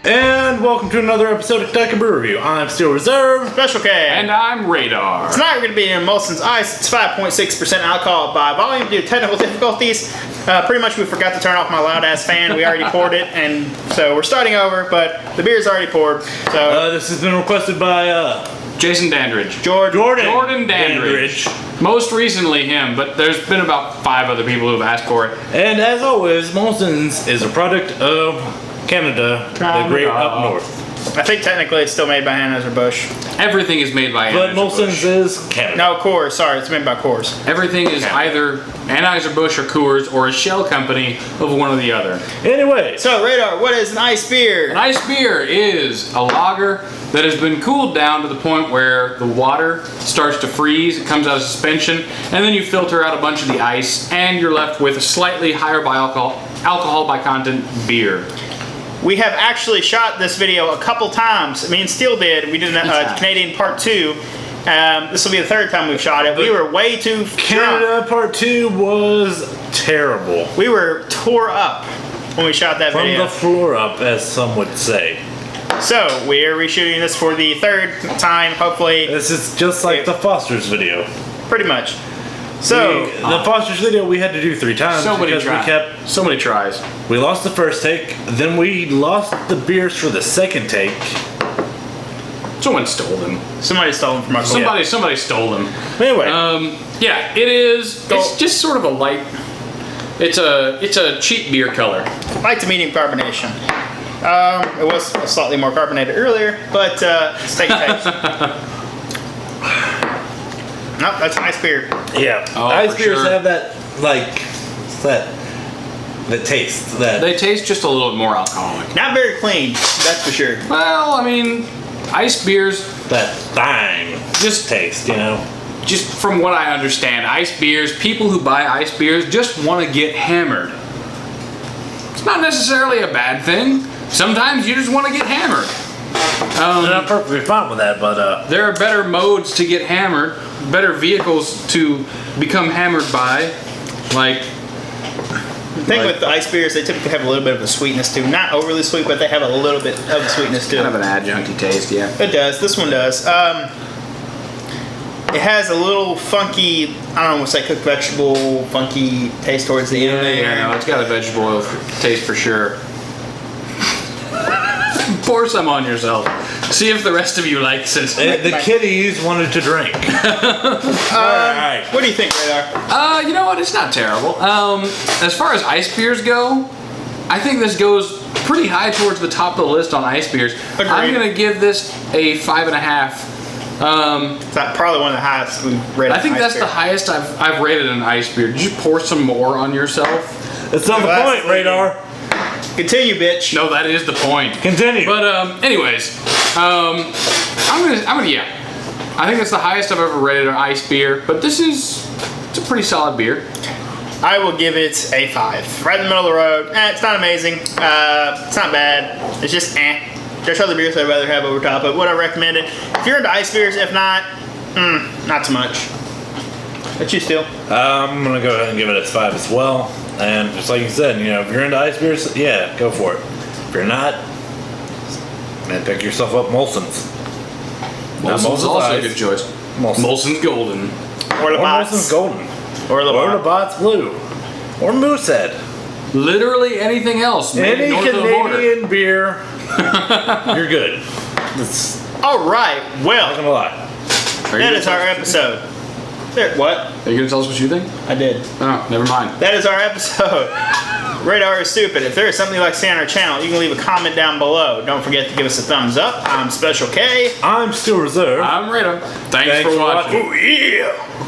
And welcome to another episode of KyBrewReview. I'm Steel Reserve, Special K, and I'm Radar. Tonight we're going to be in Molson's Ice. It's 5.6% alcohol by volume due to technical difficulties. Pretty much we forgot to turn off my loud ass fan. We already poured it, and so we're starting over. But the beer's already poured. So this has been requested by Jason Dandridge. Jordan Dandridge. Most recently him, but there's been about 5 other people who've asked for it. And as always, Molson's is a product of Canada, the great up north. I think technically it's still made by Anheuser-Busch. Everything is made by But Anheuser-Busch. Molson's is Canada. No, Coors. Sorry, it's made by Coors. Everything is either Anheuser-Busch or Coors or a shell company of one or the other. Anyway, So, Radar, what is an ice beer? An ice beer is a lager that has been cooled down to the point where the water starts to freeze, it comes out of suspension, and then you filter out a bunch of the ice, and you're left with a slightly higher by alcohol by content beer. We have actually shot this video a couple times. Me and Steele did. We did a Canadian Part 2. This will be the 3rd time we've shot it. We were way too Canada drunk. Part 2 was terrible. We were tore up when we shot that From video. the floor up, as some would say. So, we are reshooting this for the 3rd time, hopefully. This is just like the Foster's video. Pretty much. So, The Foster's video we had to do 3 times So many because tries. So many tries. we lost the first take, then we lost the beers for the second take. Someone stole them. somebody stole them from our Somebody stole them. Anyway, Yeah, it is. It's just sort of a light. It's a cheap beer color. light to medium carbonation. It was slightly more carbonated earlier, but let's take a taste. Nope, that's an ice beer. yeah, Oh, ice for beers sure. have that that taste that. They taste just a little bit more alcoholic. Not very clean, that's for sure. Well, I mean, ice beers, that thang just taste, you know. just from what I understand, ice beers, people who buy ice beers just want to get hammered. It's not necessarily a bad thing. Sometimes you just want to get hammered. And I'm perfectly fine with that, but There are better modes to get hammered, better vehicles to become hammered by, like The thing with the ice beers, they typically have a little bit of a sweetness to them. Not overly sweet, but they have a little bit of a sweetness to kind of them. an adjuncty taste, yeah. It does. This one does. It has a little funky, I don't know, what's that, cooked vegetable, funky taste towards the end there. Yeah, no, it's got a vegetable oil taste for sure. Pour some on yourself. See if the rest of you likes it. the kiddies wanted to drink. Alright. What do you think, Radar? You know what? It's not terrible. As far as ice beers go, I think this goes pretty high towards the top of the list on ice beers. Agreed. I'm gonna give this a 5.5. It's not probably one of the highest we've rated. I think ice that's beer. the highest I've rated an ice beer. Did you pour some more on yourself? That's not the Well, point, that's- Radar. Continue, bitch. No, that is the point. Continue. But anyways, I'm gonna yeah. I think that's the highest I've ever rated an ice beer. But it's a pretty solid beer. I will give it a 5. Right in the middle of the road. It's not amazing. It's not bad. It's just There's other beers I'd rather have over top, but would I recommend it? If you're into ice beers, if not, not so much. But you still. I'm gonna go ahead and give it a 5 as well. And just like you said, you know, if you're into ice beers, yeah, go for it. If you're not, man, pick yourself up Molson's. Not Molson's also Ice. a good choice. Molson. Molson's Golden. Or Or Molson's Labatt's. Golden. Or Or Labatt's. Labatt's Blue. Or Moosehead. Literally anything else made Any north of the border. Canadian beer, you're good. It's All right. not Well, gonna lie. that is our episode. There. What? Are you gonna tell us what you think? I did. Oh, never mind. That is our episode. Radar is stupid. If there is something you'd like to see on our channel, you can leave a comment down below. Don't forget to give us a thumbs up. I'm Special K. I'm still reserved. I'm Rita. Thanks for watching. Oh, yeah.